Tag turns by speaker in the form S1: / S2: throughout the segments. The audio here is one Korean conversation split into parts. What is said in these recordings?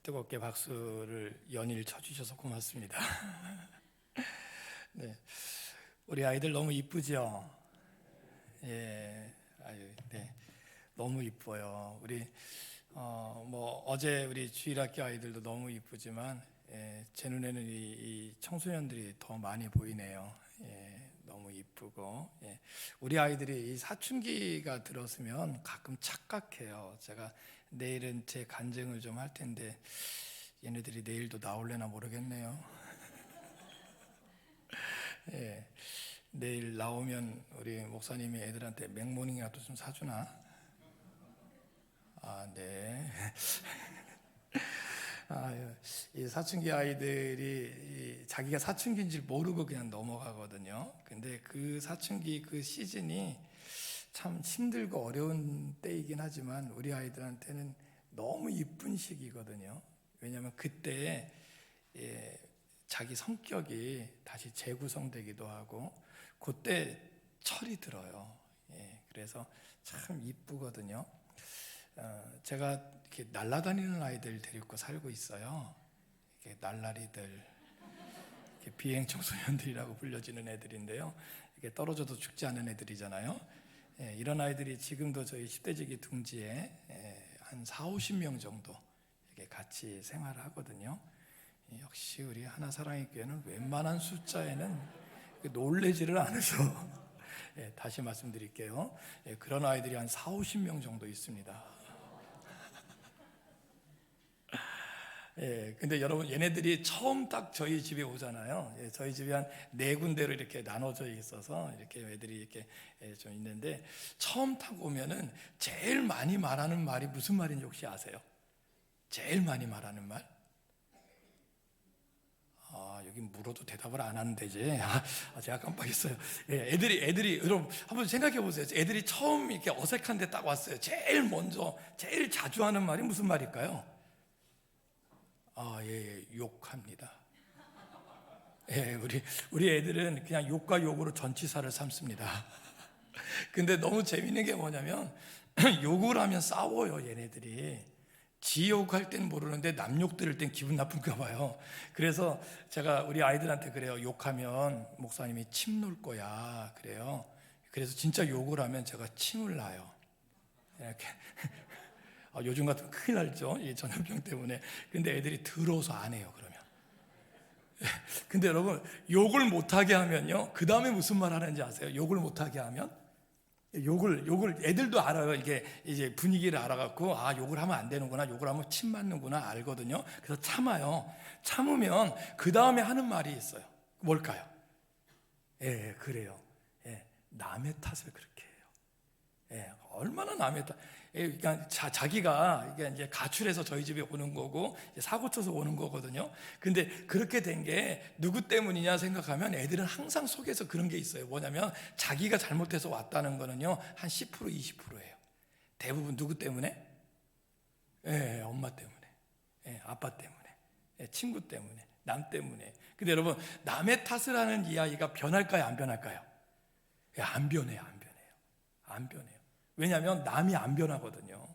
S1: 뜨겁게 박수를 연일 쳐주셔서 고맙습니다. 네, 우리 아이들 너무 이쁘죠? 예, 아유, 네, 너무 이뻐요. 우리 어제 우리 주일학교 아이들도 너무 이쁘지만 제 눈에는 이 청소년들이 더 많이 보이네요. 너무 이쁘고 우리 아이들이 이 사춘기가 들었으면 가끔 착각해요. 제가 내일은 제 간증을 좀 할 텐데 얘네들이 내일도 나올래나 모르겠네요. 내일 나오면 우리 목사님이 애들한테 맥모닝이라도 좀 사주나? 네. 이 사춘기 아이들이 자기가 사춘기인지 모르고 그냥 넘어가거든요. 근데 그 사춘기 그 시즌이 참 힘들고 어려운 때이긴 하지만 우리 아이들한테는 너무 이쁜 시기거든요. 왜냐하면 그때 자기 성격이 다시 재구성되기도 하고 그때 철이 들어요. 그래서 참 이쁘거든요. 제가 이렇게 날아다니는 아이들 데리고 살고 있어요. 이렇게 날라리들, 이렇게 비행 청소년들이라고 불려지는 애들인데요. 이게 떨어져도 죽지 않는 애들이잖아요. 이런 아이들이 지금도 저희 10대지기 둥지에 한 40-50명 정도 이렇게 같이 생활을 하거든요. 역시 우리 하나사랑의교회는 웬만한 숫자에는 놀래지를 않으셔. 다시 말씀드릴게요. 그런 아이들이 한 40-50명 정도 있습니다. 근데 여러분 얘네들이 처음 딱 저희 집에 오잖아요. 저희 집이 한 4군데로 이렇게 나눠져 있어서 이렇게 애들이 이렇게 좀 있는데 처음 딱 오면은 제일 많이 말하는 말이 무슨 말인지 혹시 아세요? 제일 많이 말하는 말? 여기 물어도 대답을 안 하는 데지. 제가 깜빡했어요. 애들이 여러분 한번 생각해 보세요. 애들이 처음 이렇게 어색한데 딱 왔어요. 제일 먼저 제일 자주 하는 말이 무슨 말일까요? 욕합니다. 우리 애들은 그냥 욕과 욕으로 전치사를 삼습니다. 근데 너무 재밌는 게 뭐냐면 욕을 하면 싸워요. 얘네들이 지 욕할 땐 모르는데 남 욕 들을 땐 기분 나쁜가 봐요. 그래서 제가 우리 아이들한테 그래요. 욕하면 목사님이 침 놓을 거야 그래요. 그래서 진짜 욕을 하면 제가 침을 놔요. 이렇게. 요즘 같으면 큰일 날죠. 이 전염병 때문에. 근데 애들이 더러워서 안 해요. 그러면. 근데 여러분 욕을 못하게 하면요, 그 다음에 무슨 말 하는지 아세요? 욕을 못하게 하면 욕을 애들도 알아요. 이게 이제 분위기를 알아갖고 욕을 하면 안 되는구나, 욕을 하면 침 맞는구나 알거든요. 그래서 참아요. 참으면 그 다음에 하는 말이 있어요. 뭘까요? 그래요. 남의 탓을 그렇게 해요. 얼마나 남의 탓. 그러니까 자기가 이제 가출해서 저희 집에 오는 거고 사고 쳐서 오는 거거든요. 근데 그렇게 된 게 누구 때문이냐 생각하면 애들은 항상 속에서 그런 게 있어요. 뭐냐면 자기가 잘못해서 왔다는 거는요 한 10% 20%예요. 대부분 누구 때문에? 엄마 때문에, 아빠 때문에, 친구 때문에, 남 때문에. 근데 여러분 남의 탓을 하는 이 아이가 변할까요? 안 변할까요? 안 변해요. 안 변해요. 왜냐하면 남이 안 변하거든요.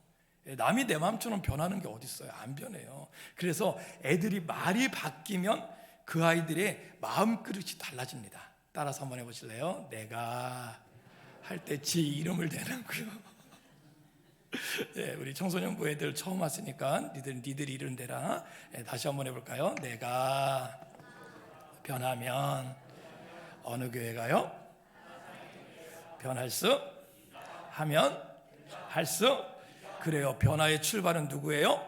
S1: 남이 내 마음처럼 변하는 게 어디 있어요? 안 변해요. 그래서 애들이 말이 바뀌면 그 아이들의 마음 그릇이 달라집니다. 따라서 한번 해보실래요? 내가 할 때 지 이름을 대라고요. 우리 청소년부 애들 처음 왔으니까 니들 이름 대라. 다시 한번 해볼까요? 내가 변하면 어느 교회가요? 변할 수 하면 할 수? 그래요. 변화의 출발은 누구예요?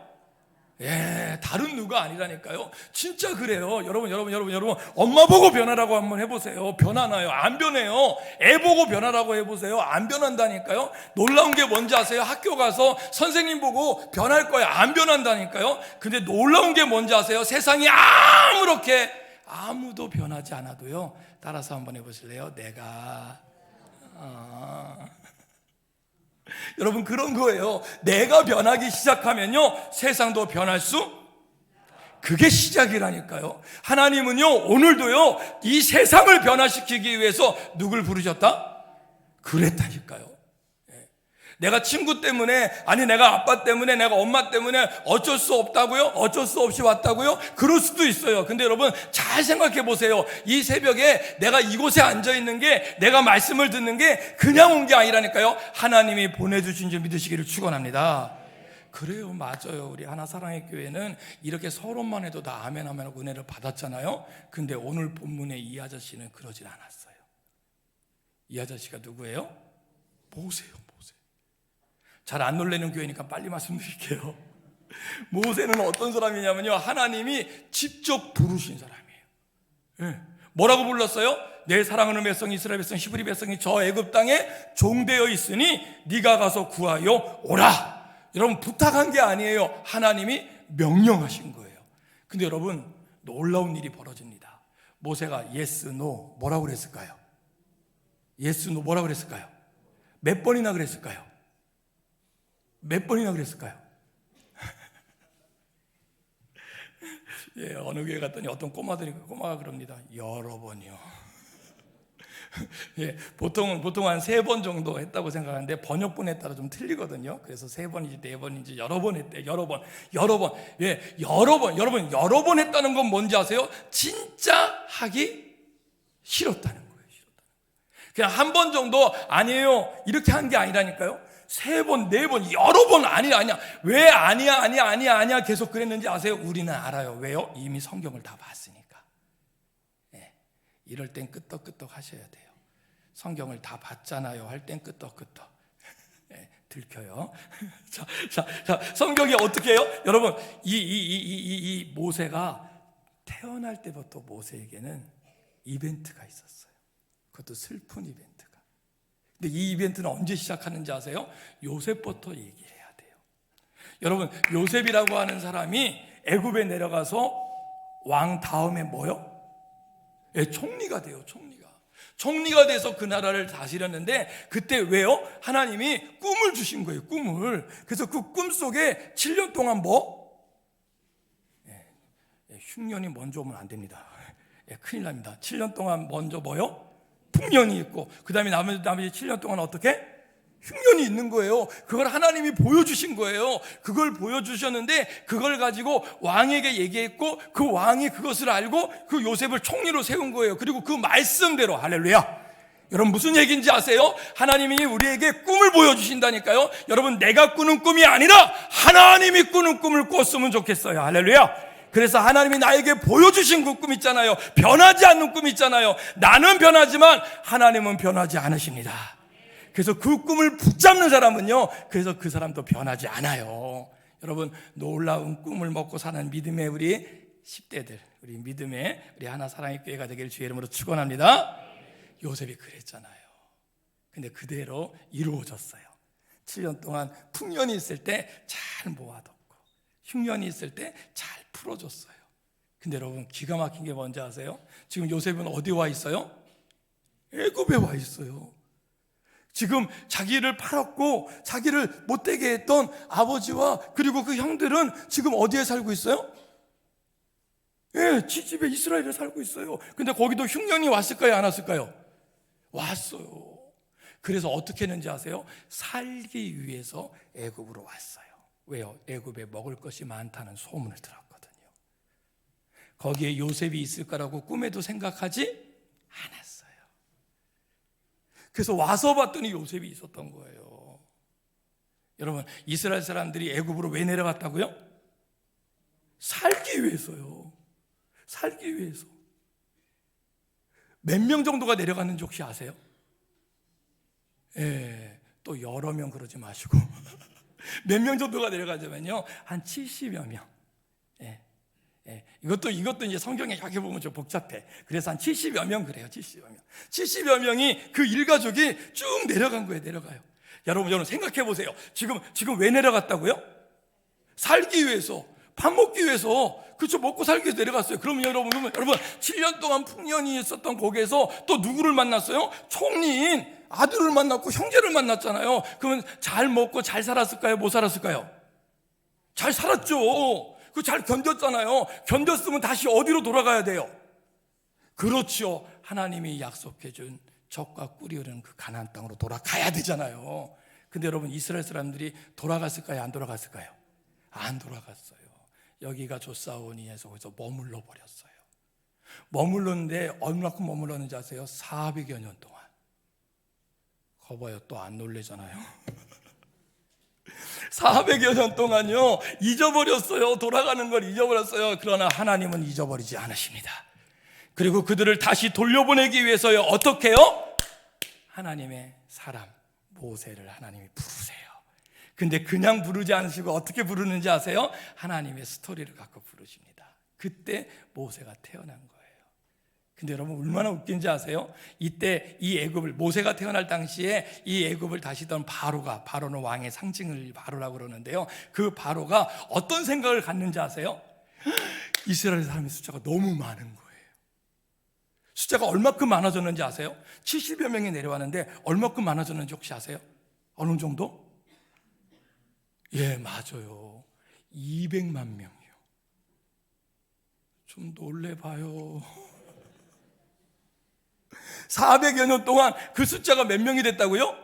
S1: 다른 누가 아니라니까요. 진짜 그래요. 여러분 엄마 보고 변하라고 한번 해보세요. 변하나요? 안 변해요. 애 보고 변하라고 해보세요. 안 변한다니까요. 놀라운 게 뭔지 아세요? 학교 가서 선생님 보고 변할 거야. 안 변한다니까요. 근데 놀라운 게 뭔지 아세요? 세상이 아무도 변하지 않아도요. 따라서 한번 해보실래요? 내가 여러분 그런 거예요. 내가 변하기 시작하면요 세상도 변할 수, 그게 시작이라니까요. 하나님은요 오늘도요 이 세상을 변화시키기 위해서 누굴 부르셨다? 그랬다니까요. 내가 친구 때문에, 아니 내가 아빠 때문에, 내가 엄마 때문에 어쩔 수 없다고요? 어쩔 수 없이 왔다고요? 그럴 수도 있어요. 근데 여러분 잘 생각해 보세요. 이 새벽에 내가 이곳에 앉아 있는 게, 내가 말씀을 듣는 게 그냥 온 게 아니라니까요. 하나님이 보내주신 줄 믿으시기를 축원합니다. 그래요, 맞아요. 우리 하나사랑의 교회는 이렇게 서론만 해도 다 아멘 하면 은혜를 받았잖아요. 근데 오늘 본문의 이 아저씨는 그러질 않았어요. 이 아저씨가 누구예요? 모세요, 모세. 잘 안 놀래는 교회니까 빨리 말씀드릴게요. 모세는 어떤 사람이냐면요, 하나님이 직접 부르신 사람이에요. 네. 뭐라고 불렀어요? 내 사랑하는 백성 이스라엘 백성 히브리 백성이 저 애굽 땅에 종되어 있으니 네가 가서 구하여 오라. 여러분 부탁한 게 아니에요. 하나님이 명령하신 거예요. 근데 여러분 놀라운 일이 벌어집니다. 모세가 yes, no 뭐라고 그랬을까요? yes, no 뭐라고 그랬을까요? 몇 번이나 그랬을까요? 몇 번이나 그랬을까요? 예, 어느 교회 갔더니 어떤 꼬마가 그럽니다. 여러 번이요. 예, 보통 한 3번 정도 했다고 생각하는데 번역본에 따라 좀 틀리거든요. 그래서 3번인지 4번인지 여러 번 했대. 여러 번. 예, 여러 번. 여러분 여러 번 했다는 건 뭔지 아세요? 진짜 하기 싫었다는 거예요. 그냥 한 번 정도 아니에요 이렇게 한 게 아니라니까요. 3번, 4번, 여러 번 아니야. 왜 아니야 계속 그랬는지 아세요? 우리는 알아요. 왜요? 이미 성경을 다 봤으니까. 예, 이럴 땐 끄떡끄떡 하셔야 돼요. 성경을 다 봤잖아요 할 땐 끄떡끄떡. 예, 들켜요. 자, 성경이 어떻게 해요? 여러분, 이 모세가 태어날 때부터 모세에게는 이벤트가 있었어요. 그것도 슬픈 이벤트가. 근데 이 이벤트는 언제 시작하는지 아세요? 요셉부터 얘기를 해야 돼요. 여러분, 요셉이라고 하는 사람이 애굽에 내려가서 왕 다음에 뭐요? 예, 총리가 돼요. 총리가 돼서 그 나라를 다스렸는데, 그때 왜요? 하나님이 꿈을 주신 거예요. 꿈을. 그래서 그 꿈 속에 7년 동안 흉년이 먼저 오면 안 됩니다. 큰일 납니다. 7년 동안 먼저 뭐요? 풍년이 있고, 그 다음에 나머지 7년 동안 어떻게? 흉년이 있는 거예요. 그걸 하나님이 보여주신 거예요. 그걸 보여주셨는데 그걸 가지고 왕에게 얘기했고, 그 왕이 그것을 알고 그 요셉을 총리로 세운 거예요. 그리고 그 말씀대로, 할렐루야. 여러분 무슨 얘기인지 아세요? 하나님이 우리에게 꿈을 보여주신다니까요. 여러분 내가 꾸는 꿈이 아니라 하나님이 꾸는 꿈을 꿨으면 좋겠어요. 할렐루야. 그래서 하나님이 나에게 보여주신 그 꿈 있잖아요. 변하지 않는 꿈 있잖아요. 나는 변하지만 하나님은 변하지 않으십니다. 그래서 그 꿈을 붙잡는 사람은요, 그래서 그 사람도 변하지 않아요. 여러분 놀라운 꿈을 먹고 사는 믿음의 우리 10대들, 우리 믿음의 우리 하나사랑의 교회가 되기를 주의 이름으로 축원합니다. 요셉이 그랬잖아요. 근데 그대로 이루어졌어요. 7년 동안 풍년이 있을 때 잘 모아뒀고, 흉년이 있을 때 잘 풀어줬어요. 근데 여러분 기가 막힌 게 뭔지 아세요? 지금 요셉은 어디 와 있어요? 애굽에 와 있어요. 지금 자기를 팔았고 자기를 못되게 했던 아버지와 그리고 그 형들은 지금 어디에 살고 있어요? 예, 지집에 이스라엘에 살고 있어요. 근데 거기도 흉년이 왔을까요? 안 왔을까요? 왔어요. 그래서 어떻게 했는지 아세요? 살기 위해서 애굽으로 왔어요. 왜요? 애굽에 먹을 것이 많다는 소문을 들었거든요. 거기에 요셉이 있을 거라고 꿈에도 생각하지 않았어요. 그래서 와서 봤더니 요셉이 있었던 거예요. 여러분 이스라엘 사람들이 애굽으로 왜 내려갔다고요? 살기 위해서요. 살기 위해서. 몇 명 정도가 내려갔는지 혹시 아세요? 예, 또 여러 명 그러지 마시고 몇 명 정도가 내려가자면요, 한 70여 명. 이것도 이제 성경에 약해 보면 좀 복잡해. 그래서 한 70여 명 그래요. 70여 명이 그 일가족이 쭉 내려간 거예요. 내려가요. 여러분 생각해 보세요. 지금 왜 내려갔다고요? 살기 위해서, 밥 먹기 위해서, 그렇죠, 먹고 살기 위해서 내려갔어요. 그러면 여러분 7년 동안 풍년이 있었던 거기에서 또 누구를 만났어요? 총리인 아들을 만났고 형제를 만났잖아요. 그러면 잘 먹고 잘 살았을까요? 못 살았을까요? 잘 살았죠. 그 잘 견뎠잖아요. 견뎠으면 다시 어디로 돌아가야 돼요? 그렇죠. 하나님이 약속해 준 젖과 꿀이 흐르는 그 가나안 땅으로 돌아가야 되잖아요. 근데 여러분, 이스라엘 사람들이 돌아갔을까요? 안 돌아갔을까요? 안 돌아갔어요. 여기가 조사원이에서 거기서 머물러 버렸어요. 머물렀는데 얼마큼 머물렀는지 아세요? 400여 년 동안. 거봐요, 또 안 놀래잖아요. 400여 년 동안요 잊어버렸어요. 돌아가는 걸 잊어버렸어요. 그러나 하나님은 잊어버리지 않으십니다. 그리고 그들을 다시 돌려보내기 위해서요 어떻게 해요? 하나님의 사람 모세를 하나님이 부르세요. 근데 그냥 부르지 않으시고 어떻게 부르는지 아세요? 하나님의 스토리를 갖고 부르십니다. 그때 모세가 태어난 거예요. 근데 여러분, 얼마나 웃긴지 아세요? 이때 이 애굽을, 모세가 태어날 당시에 이 애굽을 다시던 바로는 왕의 상징을 바로라고 그러는데요, 그 바로가 어떤 생각을 갖는지 아세요? 이스라엘 사람의 숫자가 너무 많은 거예요. 숫자가 얼마큼 많아졌는지 아세요? 70여 명이 내려왔는데 얼마큼 많아졌는지 혹시 아세요? 어느 정도? 예, 맞아요. 200만 명이요. 좀 놀래봐요. 400여 년 동안 그 숫자가 몇 명이 됐다고요?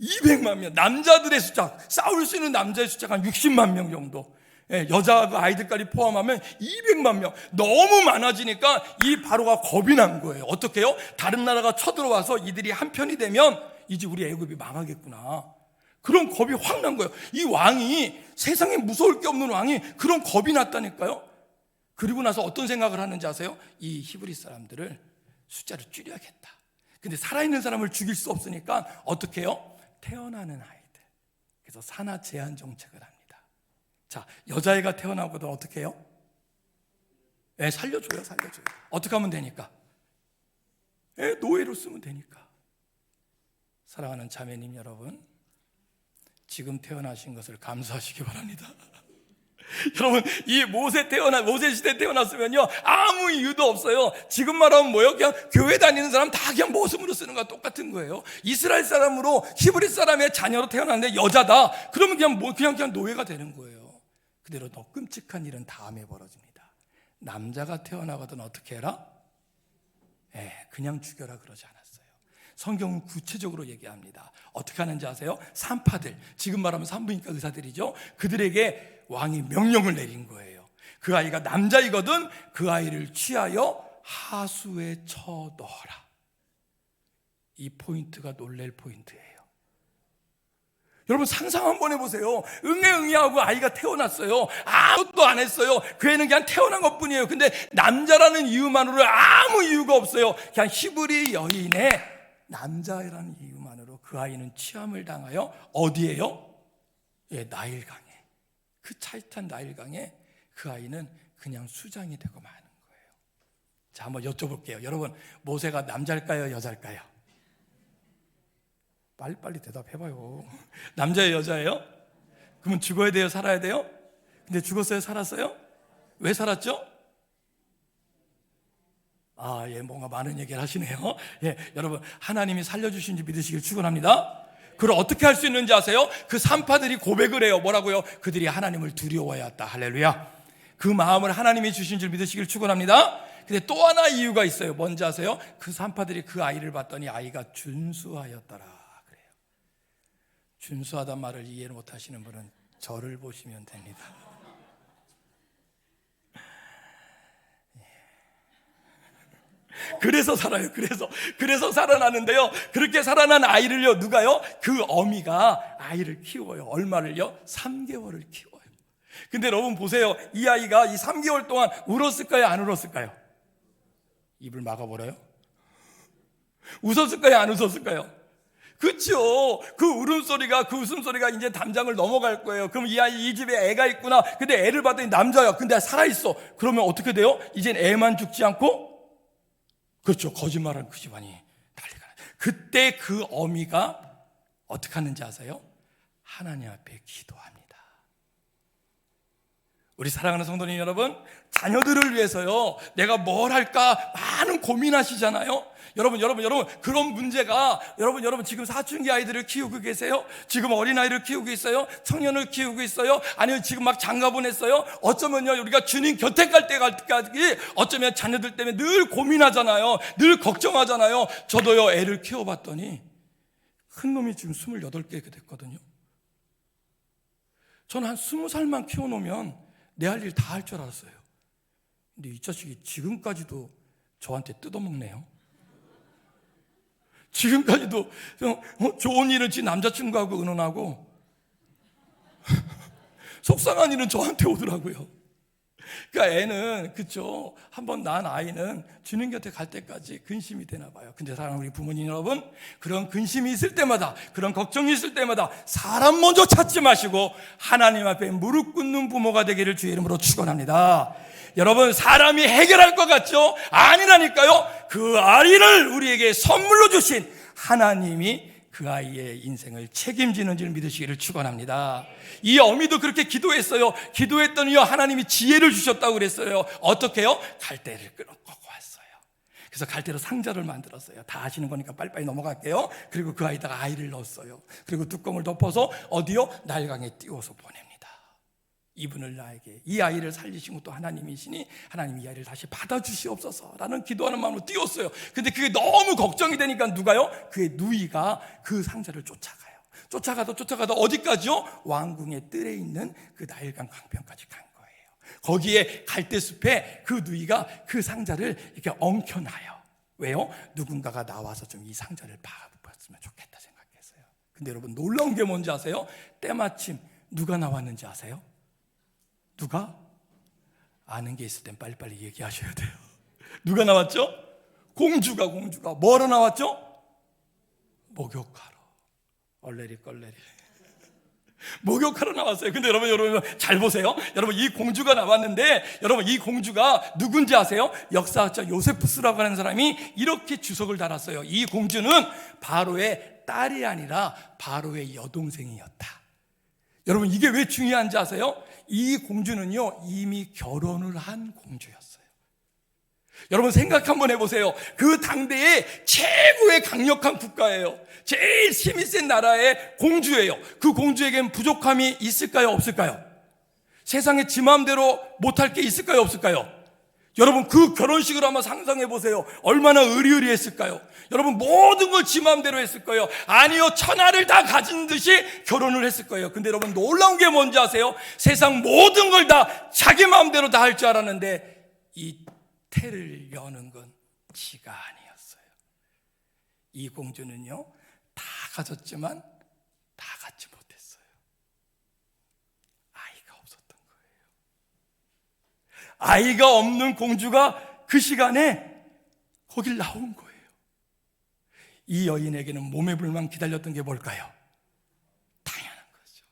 S1: 200만 명. 남자들의 숫자, 싸울 수 있는 남자의 숫자가 한 60만 명 정도. 예, 여자하고 아이들까지 포함하면 200만 명. 너무 많아지니까 이 바로가 겁이 난 거예요. 어떻게 해요? 다른 나라가 쳐들어와서 이들이 한편이 되면 이제 우리 애굽이 망하겠구나, 그런 겁이 확 난 거예요. 이 왕이, 세상에 무서울 게 없는 왕이 그런 겁이 났다니까요. 그리고 나서 어떤 생각을 하는지 아세요? 이 히브리 사람들을 숫자를 줄여야겠다. 근데 살아있는 사람을 죽일 수 없으니까 어떻게 해요? 태어나는 아이들. 그래서 산하 제한 정책을 합니다. 자, 여자애가 태어나거든 어떻게 해요? 예, 살려줘요. 어떻게 하면 되니까? 예, 노예로 쓰면 되니까. 사랑하는 자매님 여러분, 지금 태어나신 것을 감사하시기 바랍니다. 여러분, 이 모세 시대 태어났으면요 아무 이유도 없어요. 지금 말하면 뭐예요? 그냥 교회 다니는 사람 다 그냥 모습으로 쓰는 거와 똑같은 거예요. 이스라엘 사람으로, 히브리 사람의 자녀로 태어났는데 여자다, 그러면 그냥 노예가 되는 거예요. 그대로 더 끔찍한 일은 다음에 벌어집니다. 남자가 태어나거든 어떻게 해라? 그냥 죽여라 그러지 않았어요. 성경은 구체적으로 얘기합니다. 어떻게 하는지 아세요? 산파들, 지금 말하면 산부인과 의사들이죠. 그들에게 왕이 명령을 내린 거예요. 그 아이가 남자이거든 그 아이를 취하여 하수에 쳐넣어라. 이 포인트가 놀랄 포인트예요. 여러분, 상상 한번 해보세요. 응애응애하고 아이가 태어났어요. 아무것도 안 했어요. 그 애는 그냥 태어난 것뿐이에요. 근데 남자라는 이유만으로 아무 이유가 없어요. 그냥 히브리 여인의 남자라는 이유만으로 그 아이는 취함을 당하여 어디에요? 나일강에, 그 차이탄 나일강에 그 아이는 그냥 수장이 되고 마는 거예요. 자, 한번 여쭤볼게요. 여러분, 모세가 남자일까요? 여자일까요? 빨리빨리 대답해봐요. 남자예요? 여자예요? 그러면 죽어야 돼요? 살아야 돼요? 근데 죽었어요? 살았어요? 왜 살았죠? 뭔가 많은 얘기를 하시네요. 여러분, 하나님이 살려주신지 믿으시길 축원합니다. 그걸 어떻게 할 수 있는지 아세요? 그 산파들이 고백을 해요. 뭐라고요? 그들이 하나님을 두려워해야 했다. 할렐루야. 그 마음을 하나님이 주신 줄 믿으시길 축원합니다. 근데 또 하나 이유가 있어요. 뭔지 아세요? 그 산파들이 그 아이를 봤더니 아이가 준수하였더라 그래요. 준수하단 말을 이해를 못하시는 분은 저를 보시면 됩니다. 그래서 살아요. 그래서 살아나는데요, 그렇게 살아난 아이를요 누가요? 그 어미가 아이를 키워요. 얼마를요? 3개월을 키워요. 근데 여러분 보세요. 이 아이가 이 3개월 동안 울었을까요? 안 울었을까요? 입을 막아버려요? 웃었을까요? 안 웃었을까요? 그렇죠. 그 웃음소리가 이제 담장을 넘어갈 거예요. 그럼 이 집에 애가 있구나. 근데 애를 봤더니 남자야. 근데 살아있어. 그러면 어떻게 돼요? 이젠 애만 죽지 않고, 그렇죠, 거짓말하는 그 집안이 난리가 나요. 그때 그 어미가 어떻게 하는지 아세요? 하나님 앞에 기도합니다. 우리 사랑하는 성도님 여러분, 자녀들을 위해서요 내가 뭘 할까 많은 고민하시잖아요. 여러분 그런 문제가, 여러분 지금 사춘기 아이들을 키우고 계세요? 지금 어린아이를 키우고 있어요? 청년을 키우고 있어요? 아니면 지금 막 장가 보냈어요? 어쩌면요 우리가 주님 곁에 갈 때까지 어쩌면 자녀들 때문에 늘 고민하잖아요. 늘 걱정하잖아요. 저도요 애를 키워봤더니 큰 놈이 지금 28개 됐거든요. 저는 한 20살만 키워놓으면 내 할 일 다 할 줄 알았어요. 근데 이 자식이 지금까지도 저한테 뜯어먹네요. 지금까지도 좋은 일은 지 남자친구하고 의논하고 속상한 일은 저한테 오더라고요. 그러니까 애는, 그쵸, 한번 낳은 아이는 주님 곁에 갈 때까지 근심이 되나 봐요. 근데 사랑하는 우리 부모님 여러분, 그런 근심이 있을 때마다, 그런 걱정이 있을 때마다 사람 먼저 찾지 마시고 하나님 앞에 무릎 꿇는 부모가 되기를 주의 이름으로 축원합니다. 여러분, 사람이 해결할 것 같죠? 아니라니까요. 그 아이를 우리에게 선물로 주신 하나님이 그 아이의 인생을 책임지는 줄 믿으시기를 축원합니다. 이 어미도 그렇게 기도했어요. 기도했더니요, 하나님이 지혜를 주셨다고 그랬어요. 어떻게요? 갈대를 끊고 왔어요. 그래서 갈대로 상자를 만들었어요. 다 아시는 거니까 빨리빨리 넘어갈게요. 그리고 그 아이다가 아이를 넣었어요. 그리고 뚜껑을 덮어서 어디요? 날강에 띄워서 보냅니다. 이분을 나에게, 이 아이를 살리신 것도 하나님이시니 하나님이 이 아이를 다시 받아주시옵소서라는 기도하는 마음으로 띄웠어요. 근데 그게 너무 걱정이 되니까 누가요? 그의 누이가 그 상자를 쫓아가도 어디까지요? 왕궁의 뜰에 있는 그 나일강 강변까지 간 거예요. 거기에 갈대숲에 그 누이가 그 상자를 이렇게 엉켜놔요. 왜요? 누군가가 나와서 좀 이 상자를 봐봤으면 좋겠다 생각했어요. 근데 여러분, 놀라운 게 뭔지 아세요? 때마침 누가 나왔는지 아세요? 누가? 아는 게 있을 땐 빨리빨리 얘기하셔야 돼요. 누가 나왔죠? 공주가 뭐하러 나왔죠? 목욕하러. 얼레리 껄레리 목욕하러 나왔어요. 근데 여러분 잘 보세요. 여러분, 이 공주가 나왔는데, 여러분, 이 공주가 누군지 아세요? 역사학자 요세푸스라고 하는 사람이 이렇게 주석을 달았어요. 이 공주는 바로의 딸이 아니라 바로의 여동생이었다. 여러분, 이게 왜 중요한지 아세요? 이 공주는요, 이미 결혼을 한 공주였어요. 여러분, 생각 한번 해보세요. 그 당대의 최고의 강력한 국가예요. 제일 힘이 센 나라의 공주예요. 그 공주에겐 부족함이 있을까요, 없을까요? 세상에 지 마음대로 못할 게 있을까요, 없을까요? 여러분, 그 결혼식을 한번 상상해 보세요. 얼마나 의리의리했을까요? 여러분, 모든 걸 지 마음대로 했을 거예요. 아니요, 천하를 다 가진 듯이 결혼을 했을 거예요. 근데 여러분, 놀라운 게 뭔지 아세요? 세상 모든 걸 다 자기 마음대로 다 할 줄 알았는데 이 태를 여는 건 지가 아니었어요. 이 공주는요, 다 가졌지만 다 갖지 못했어요. 아이가 없었던 거예요. 아이가 없는 공주가 그 시간에 거길 나온 거예요. 이 여인에게는 몸의 불만 기다렸던 게 뭘까요? 당연한 거죠.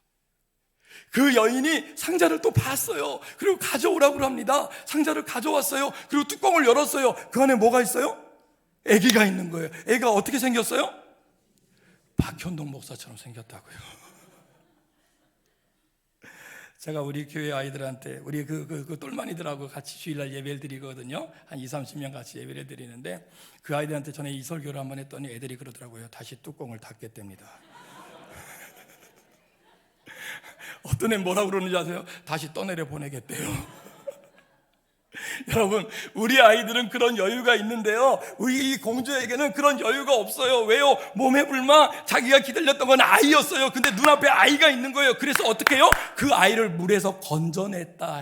S1: 그 여인이 상자를 또 봤어요. 그리고 가져오라고 합니다. 상자를 가져왔어요. 그리고 뚜껑을 열었어요. 그 안에 뭐가 있어요? 아기가 있는 거예요. 애가 어떻게 생겼어요? 박현동 목사처럼 생겼다고요. 제가 우리 교회 아이들한테, 우리 그 똘마니들하고 같이 주일날 예배를 드리거든요. 한 20-30명 같이 예배를 드리는데, 그 아이들한테 전에 이 설교를 한번 했더니 애들이 그러더라고요. 다시 뚜껑을 닫겠답니다. 어떤 애 뭐라고 그러는지 아세요? 다시 떠내려 보내겠대요. 여러분, 우리 아이들은 그런 여유가 있는데요, 우리 이 공주에게는 그런 여유가 없어요. 왜요? 몸에 불만, 자기가 기다렸던 건 아이였어요. 근데 눈앞에 아이가 있는 거예요. 그래서 어떻게 해요? 그 아이를 물에서 건져냈다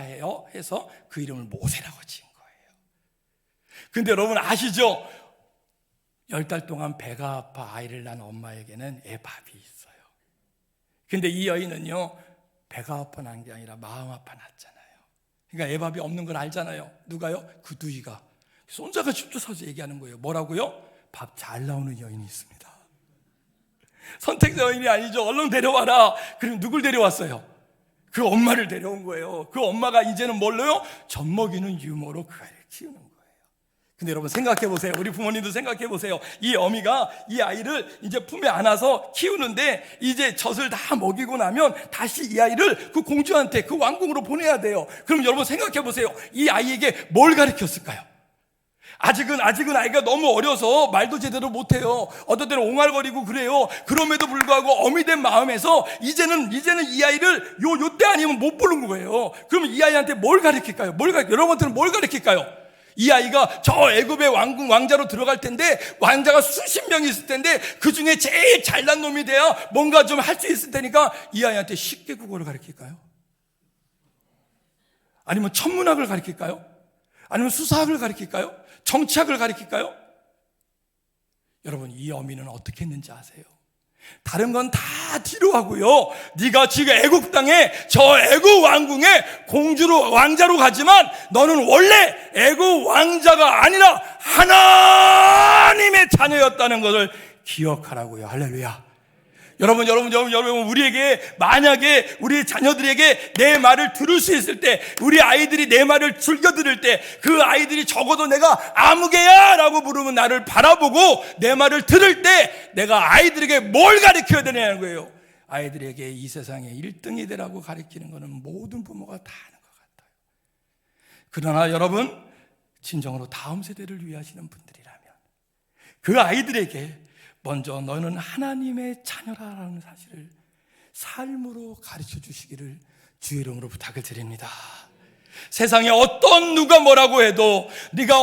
S1: 해서 그 이름을 모세라고 지은 거예요. 근데 여러분 아시죠? 10달 동안 배가 아파 아이를 낳은 엄마에게는 애밥이 있어요. 근데 이 여인은요, 배가 아파 난 게 아니라 마음 아파 났잖아요. 그러니까 애밥이 없는 걸 알잖아요. 누가요? 그 누이가 손자가 직접 서서 얘기하는 거예요. 뭐라고요? 밥 잘 나오는 여인이 있습니다. 선택 여인이 아니죠. 얼른 데려와라. 그럼 누굴 데려왔어요? 그 엄마를 데려온 거예요. 그 엄마가 이제는 뭘로요? 젖 먹이는 유모로 그 아이를 키우는 거예요. 근데 여러분 생각해 보세요. 우리 부모님도 생각해 보세요. 이 어미가 이 아이를 이제 품에 안아서 키우는데, 이제 젖을 다 먹이고 나면 다시 이 아이를 그 공주한테, 그 왕궁으로 보내야 돼요. 그럼 여러분 생각해 보세요. 이 아이에게 뭘 가르쳤을까요? 아직은 아이가 너무 어려서 말도 제대로 못해요. 어떤 때는 옹알거리고 그래요. 그럼에도 불구하고 어미된 마음에서 이제는 이 아이를 요때 아니면 못 보는 거예요. 그럼 이 아이한테 뭘 가르칠까요? 여러분한테는 뭘 가르칠까요? 이 아이가 저 애굽의 왕궁 왕자로 들어갈 텐데 왕자가 수십 명이 있을 텐데 그 중에 제일 잘난 놈이 돼야 뭔가 좀 할 수 있을 테니까 이 아이한테 쉽게 국어를 가르칠까요? 아니면 천문학을 가르칠까요? 아니면 수사학을 가르칠까요? 정치학을 가르칠까요? 여러분, 이 어미는 어떻게 했는지 아세요? 다른 건 다 뒤로 하고요, 네가 지금 애국 땅에 저 애국 왕궁에 공주로 왕자로 가지만 너는 원래 애국 왕자가 아니라 하나님의 자녀였다는 것을 기억하라고요. 할렐루야. 여러분, 우리에게 만약에 우리 자녀들에게 내 말을 들을 수 있을 때, 우리 아이들이 내 말을 즐겨 들을 때, 그 아이들이 적어도 내가 아무개야 라고 부르면 나를 바라보고 내 말을 들을 때 내가 아이들에게 뭘 가르쳐야 되냐는 거예요. 아이들에게 이 세상에 1등이 되라고 가르치는 것은 모든 부모가 다 하는 것 같아요. 그러나 여러분, 진정으로 다음 세대를 위하시는 분들이라면 그 아이들에게 먼저 너는 하나님의 자녀라는 사실을 삶으로 가르쳐 주시기를 주의 이름으로 부탁을 드립니다. 세상에 어떤 누가 뭐라고 해도, 네가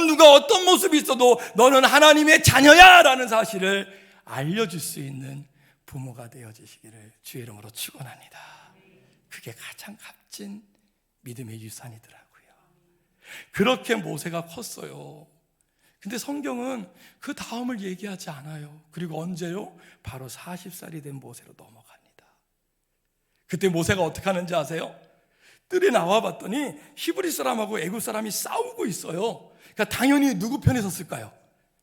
S1: 누가 어떤 모습이 있어도 너는 하나님의 자녀야 라는 사실을 알려줄 수 있는 부모가 되어주시기를 주의 이름으로 축원합니다. 그게 가장 값진 믿음의 유산이더라고요. 그렇게 모세가 컸어요. 근데 성경은 그 다음을 얘기하지 않아요. 그리고 언제요? 바로 40살이 된 모세로 넘어갑니다. 그때 모세가 어떻게 하는지 아세요? 뜰에 나와봤더니 히브리 사람하고 애굽 사람이 싸우고 있어요. 그러니까 당연히 누구 편에 섰을까요?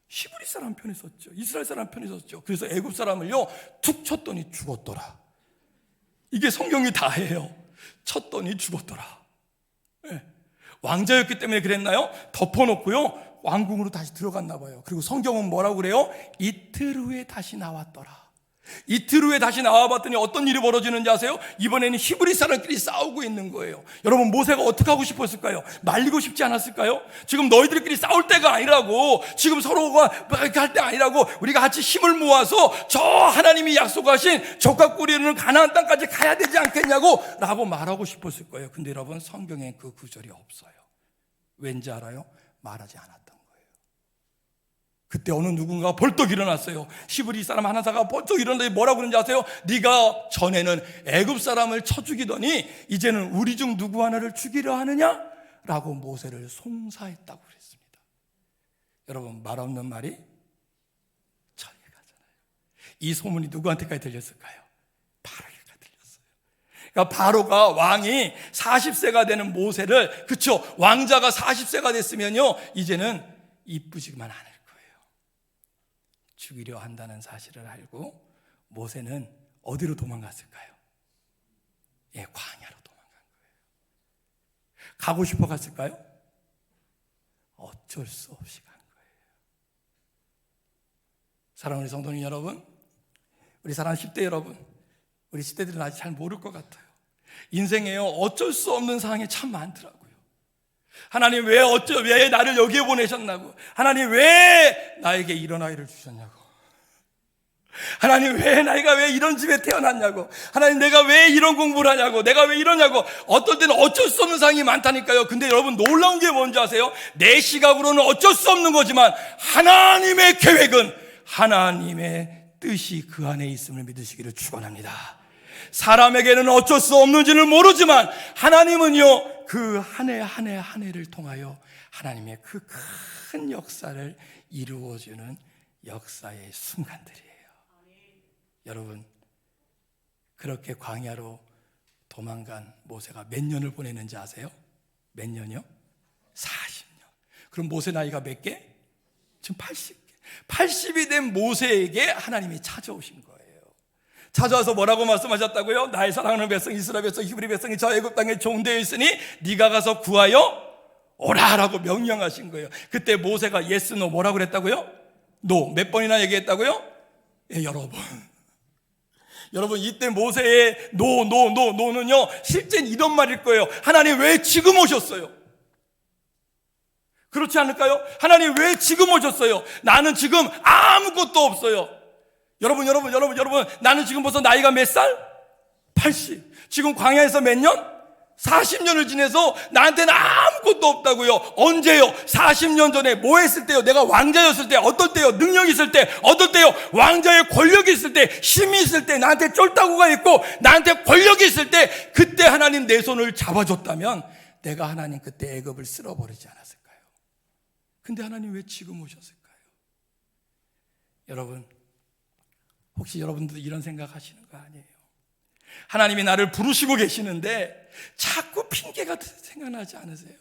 S1: 히브리 사람 편에 섰죠. 이스라엘 사람 편에 섰죠. 그래서 애굽 사람을요 툭 쳤더니 죽었더라. 이게 성경이 다예요. 쳤더니 죽었더라. 네. 왕자였기 때문에 그랬나요? 덮어놓고요 왕궁으로 다시 들어갔나 봐요. 그리고 성경은 뭐라고 그래요? 이틀 후에 다시 나왔더라. 이틀 후에 다시 나와봤더니 어떤 일이 벌어지는지 아세요? 이번에는 히브리 사람끼리 싸우고 있는 거예요. 여러분, 모세가 어떻게 하고 싶었을까요? 말리고 싶지 않았을까요? 지금 너희들끼리 싸울 때가 아니라고, 지금 서로가 이렇게 할 때 아니라고, 우리가 같이 힘을 모아서 저 하나님이 약속하신 적과 꿀이는 가나안 땅까지 가야 되지 않겠냐고 라고 말하고 싶었을 거예요. 근데 여러분, 성경에 그 구절이 없어요. 왠지 알아요? 말하지 않았던 거예요. 그때 어느 누군가가 벌떡 일어났어요. 히브리 사람 하나사가 벌떡 일어나더니 뭐라고 그러는지 아세요? 네가 전에는 애굽 사람을 쳐 죽이더니 이제는 우리 중 누구 하나를 죽이려 하느냐? 라고 모세를 송사했다고 그랬습니다. 여러분, 말 없는 말이 천에 가잖아요. 이 소문이 누구한테까지 들렸을까요? 바로에게 들렸어요. 그러니까 바로가, 왕이 40세가 되는 모세를, 그쵸, 왕자가 40세가 됐으면요 이제는 이쁘지만 않을 죽이려 한다는 사실을 알고 모세는 어디로 도망갔을까요? 예, 광야로 도망간 거예요. 가고 싶어 갔을까요? 어쩔 수 없이 간 거예요. 사랑하는 성도님 여러분, 우리 사랑하는 10대 여러분, 우리 10대들은 아직 잘 모를 것 같아요. 인생에요 어쩔 수 없는 상황이 참 많더라고요. 하나님 왜 나를 여기에 보내셨나고, 하나님 왜 나에게 이런 아이를 주셨냐고, 하나님 나이가 왜 이런 집에 태어났냐고, 하나님 내가 왜 이런 공부를 하냐고, 내가 왜 이러냐고. 어떨 때는 어쩔 수 없는 상황이 많다니까요. 근데 여러분, 놀라운 게 뭔지 아세요? 내 시각으로는 어쩔 수 없는 거지만 하나님의 계획은, 하나님의 뜻이 그 안에 있음을 믿으시기를 축원합니다. 사람에게는 어쩔 수 없는지는 모르지만 하나님은요 그 한 해 를 통하여 하나님의 그 큰 역사를 이루어주는 역사의 순간들이에요. 여러분, 그렇게 광야로 도망간 모세가 몇 년을 보내는지 아세요? 몇 년이요? 40년. 그럼 모세 나이가 몇 개? 지금 80개. 80이 된 모세에게 하나님이 찾아오신 거예요. 찾아와서 뭐라고 말씀하셨다고요? 나의 사랑하는 백성 이스라엘 백성 히브리 백성이 저 애굽 땅에 종되어 있으니 네가 가서 구하여 오라라고 명령하신 거예요. 그때 모세가 yes, no 뭐라고 그랬다고요? no. 몇 번이나 얘기했다고요? 예, 여러 번. 여러분, 이때 모세의 노는요 실제는 이런 말일 거예요. 하나님 왜 지금 오셨어요? 그렇지 않을까요? 하나님 왜 지금 오셨어요? 나는 지금 아무것도 없어요. 여러분, 나는 지금 벌써 나이가 몇 살? 80. 지금 광야에서 몇 년? 40년을 지내서 나한테는 아무것도 없다고요. 언제요? 40년 전에 뭐 했을 때요? 내가 왕자였을 때, 어떨 때요? 능력이 있을 때, 어떨 때요? 왕자의 권력이 있을 때, 힘이 있을 때, 나한테 쫄따구가 있고 나한테 권력이 있을 때, 그때 하나님 내 손을 잡아줬다면 내가 하나님 그때 애굽을 쓸어버리지 않았을까요? 근데 하나님 왜 지금 오셨을까요? 여러분, 혹시 여러분들도 이런 생각하시는 거 아니에요? 하나님이 나를 부르시고 계시는데 자꾸 핑계가 생각나지 않으세요?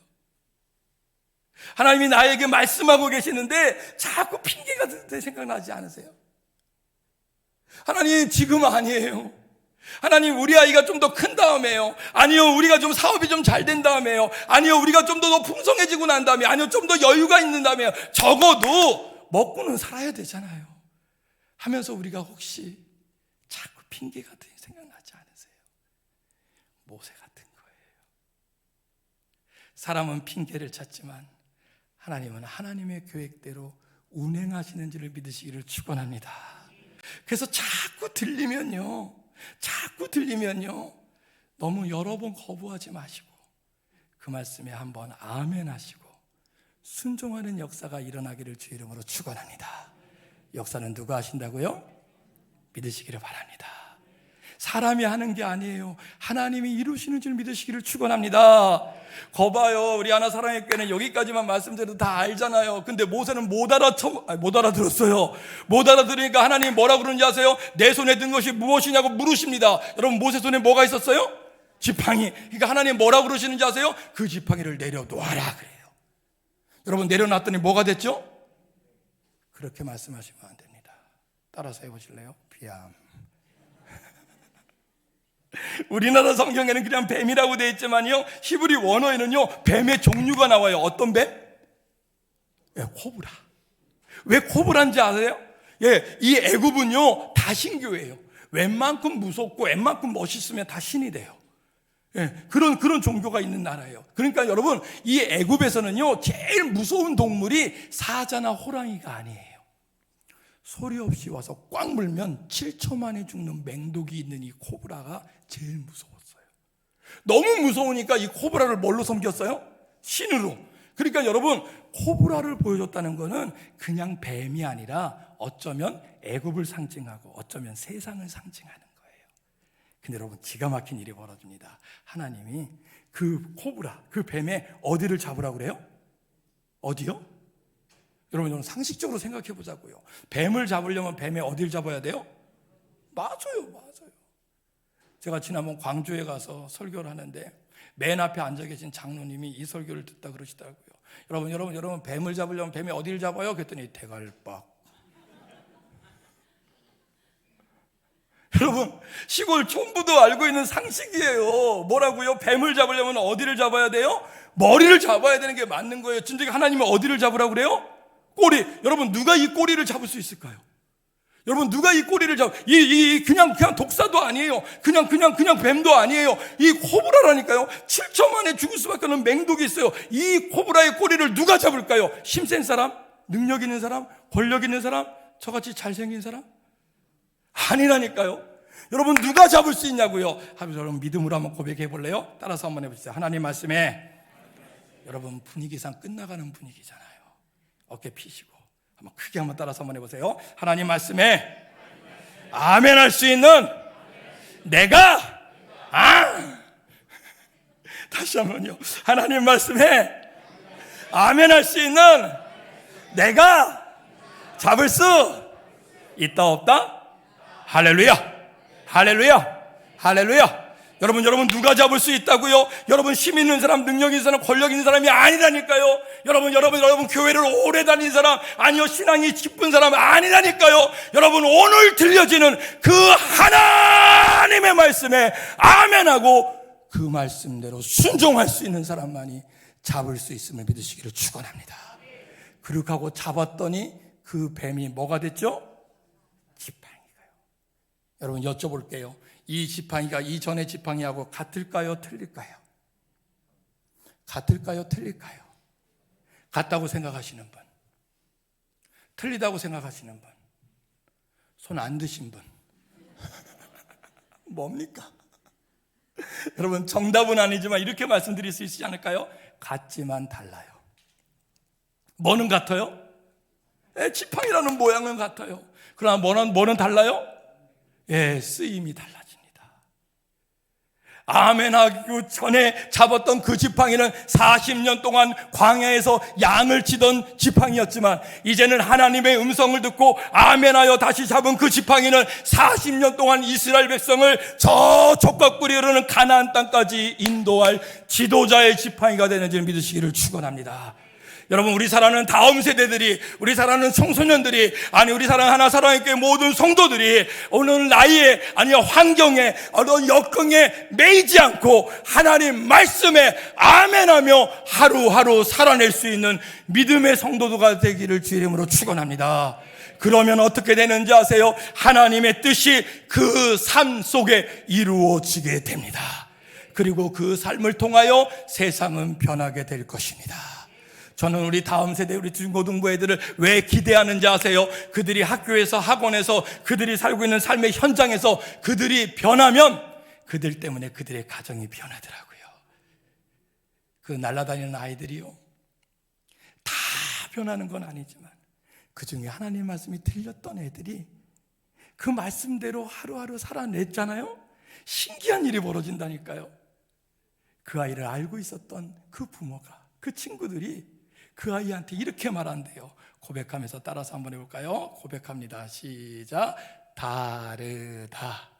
S1: 하나님이 나에게 말씀하고 계시는데 자꾸 핑계가 생각나지 않으세요? 하나님 지금 아니에요. 하나님 우리 아이가 좀 더 큰 다음에요. 아니요 우리가 좀 사업이 좀 잘 된 다음에요. 아니요 우리가 좀 더 풍성해지고 난 다음에, 아니요 좀 더 여유가 있는 다음에요. 적어도 먹고는 살아야 되잖아요 하면서 우리가 혹시 자꾸 핑계가 생각나지 않으세요? 모세 같은 거예요. 사람은 핑계를 찾지만 하나님은 하나님의 계획대로 운행하시는지를 믿으시기를 축원합니다. 그래서 자꾸 들리면요 너무 여러 번 거부하지 마시고 그 말씀에 한번 아멘 하시고 순종하는 역사가 일어나기를 주의 이름으로 축원합니다. 역사는 누가 하신다고요? 믿으시기를 바랍니다. 사람이 하는 게 아니에요. 하나님이 이루시는 줄 믿으시기를 축원합니다. 거봐요, 우리 하나 사랑의 교회는 여기까지만 말씀드려도 다 알잖아요. 근데 모세는 못 알아들었어요. 못 알아들으니까 하나님이 뭐라 그러는지 아세요? 내 손에 든 것이 무엇이냐고 물으십니다. 여러분 모세 손에 뭐가 있었어요? 지팡이. 그러니까 하나님 뭐라 그러시는지 아세요? 그 지팡이를 내려놓아라 그래요. 여러분 내려놨더니 뭐가 됐죠? 그렇게 말씀하시면 안 됩니다. 따라서 해보실래요? 비암. 우리나라 성경에는 그냥 뱀이라고 되어 있지만요, 히브리 원어에는요 뱀의 종류가 나와요. 어떤 뱀? 코브라. 왜 코브라인지 아세요? 이 애굽은요 다 신교예요. 웬만큼 무섭고 웬만큼 멋있으면 다 신이 돼요. 그런 종교가 있는 나라예요. 그러니까 여러분 이 애굽에서는요 제일 무서운 동물이 사자나 호랑이가 아니에요. 소리 없이 와서 꽉 물면 7초 만에 죽는 맹독이 있는 이 코브라가 제일 무서웠어요. 너무 무서우니까 이 코브라를 뭘로 섬겼어요? 신으로. 그러니까 여러분 코브라를 보여줬다는 거는 그냥 뱀이 아니라 어쩌면 애굽을 상징하고 어쩌면 세상을 상징하는 거예요. 근데 여러분 기가 막힌 일이 벌어집니다. 하나님이 그 코브라, 그 뱀의 어디를 잡으라고 그래요? 어디요? 여러분 상식적으로 생각해 보자고요. 뱀을 잡으려면 뱀의 어디를 잡아야 돼요? 맞아요. 제가 지난번 광주에 가서 설교를 하는데 맨 앞에 앉아 계신 장로님이 이 설교를 듣다 그러시더라고요. 여러분 뱀을 잡으려면 뱀의 어디를 잡아요? 그랬더니 대갈박. 여러분 시골 촌부도 알고 있는 상식이에요. 뭐라고요? 뱀을 잡으려면 어디를 잡아야 돼요? 머리를 잡아야 되는 게 맞는 거예요. 진짜 하나님은 어디를 잡으라고 그래요? 꼬리. 여러분 누가 이 꼬리를 잡을 수 있을까요? 여러분 누가 이 꼬리를 그냥 독사도 아니에요. 그냥 뱀도 아니에요. 이 코브라라니까요. 7초 만에 죽을 수밖에 없는 맹독이 있어요. 이 코브라의 꼬리를 누가 잡을까요? 힘센 사람? 능력 있는 사람? 권력 있는 사람? 저같이 잘생긴 사람? 아니라니까요. 여러분 누가 잡을 수 있냐고요? 여러분 믿음으로 한번 고백해 볼래요? 따라서 한번 해보세요. 하나님 말씀에 여러분 분위기상 끝나가는 분위기잖아요. 어깨 피시고 한번 크게 한번 따라서 한번 해보세요. 하나님 말씀에 아멘 할 수 있는 내가 다시 한번요. 하나님 말씀에 아멘 할 수 있는 내가 잡을 수 있다 없다? 할렐루야. 여러분 누가 잡을 수 있다고요? 여러분 힘 있는 사람, 능력 있는 사람, 권력 있는 사람이 아니라니까요. 여러분 교회를 오래 다닌 사람, 아니요 신앙이 깊은 사람 아니라니까요. 여러분 오늘 들려지는 그 하나님의 말씀에 아멘하고 그 말씀대로 순종할 수 있는 사람만이 잡을 수 있음을 믿으시기를 축원합니다. 그렇게 하고 잡았더니 그 뱀이 뭐가 됐죠? 지팡이가요. 여러분 여쭤볼게요. 이 지팡이가 이전의 지팡이하고 같을까요? 틀릴까요? 같다고 생각하시는 분, 틀리다고 생각하시는 분, 손 안 드신 분 뭡니까? 여러분, 정답은 아니지만 이렇게 말씀드릴 수 있지 않을까요? 같지만 달라요. 뭐는 같아요? 지팡이라는 모양은 같아요. 그러나 뭐는 달라요? 쓰임이 달라집니다. 아멘하기 전에 잡았던 그 지팡이는 40년 동안 광야에서 양을 치던 지팡이였지만, 이제는 하나님의 음성을 듣고 아멘하여 다시 잡은 그 지팡이는 40년 동안 이스라엘 백성을 저 족각불이 흐르는 가나안 땅까지 인도할 지도자의 지팡이가 되는 줄 믿으시기를 축원합니다. 여러분, 우리 사랑하는 다음 세대들이, 우리 사랑하는 청소년들이, 우리 사랑하는 하나 사랑의 교회 모든 성도들이 오늘 나이에, 환경에, 어떤 역경에 매이지 않고 하나님 말씀에 아멘하며 하루하루 살아낼 수 있는 믿음의 성도가 되기를 주의 이름으로 축원합니다. 그러면 어떻게 되는지 아세요? 하나님의 뜻이 그 삶 속에 이루어지게 됩니다. 그리고 그 삶을 통하여 세상은 변하게 될 것입니다. 저는 우리 다음 세대, 우리 중고등부 애들을 왜 기대하는지 아세요? 그들이 학교에서, 학원에서, 그들이 살고 있는 삶의 현장에서 그들이 변하면 그들 때문에 그들의 가정이 변하더라고요. 그 날아다니는 아이들이요, 다 변하는 건 아니지만 그 중에 하나님 말씀이 들렸던 애들이 그 말씀대로 하루하루 살아냈잖아요. 신기한 일이 벌어진다니까요. 그 아이를 알고 있었던 그 부모가, 그 친구들이 그 아이한테 이렇게 말한대요. 고백하면서 따라서 한번 해볼까요? 고백합니다. 시작. 다르다.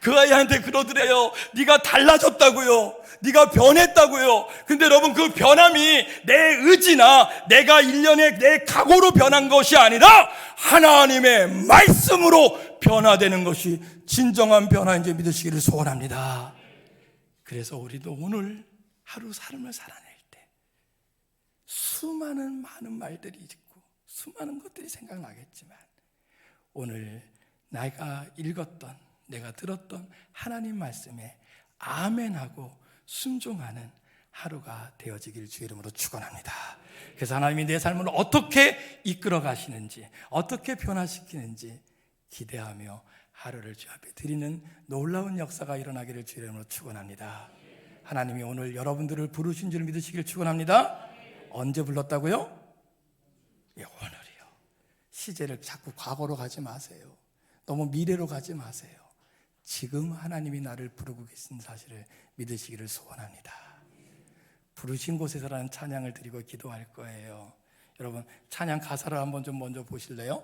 S1: 그 아이한테 그러더래요. 네가 달라졌다고요. 네가 변했다고요. 근데 여러분, 그 변함이 내 의지나 내가 일련의 내 각오로 변한 것이 아니라 하나님의 말씀으로 변화되는 것이 진정한 변화인지 믿으시기를 소원합니다. 그래서 우리도 오늘 하루 삶을 살아낼 때 수많은 많은 말들이 있고 수많은 것들이 생각나겠지만, 오늘 내가 읽었던, 내가 들었던 하나님 말씀에 아멘하고 순종하는 하루가 되어지길 주의 이름으로 축원합니다. 그래서 하나님이 내 삶을 어떻게 이끌어 가시는지, 어떻게 변화시키는지 기대하며 하루를 주 앞에 드리는 놀라운 역사가 일어나기를 주의 이름으로 축원합니다. 하나님이 오늘 여러분들을 부르신 줄 믿으시길 축원합니다. 언제 불렀다고요? 오늘이요. 시제를 자꾸 과거로 가지 마세요. 너무 미래로 가지 마세요. 지금 하나님이 나를 부르고 계신 사실을 믿으시기를 소원합니다. 부르신 곳에서라는 찬양을 드리고 기도할 거예요. 여러분, 찬양 가사를 한번 좀 먼저 보실래요?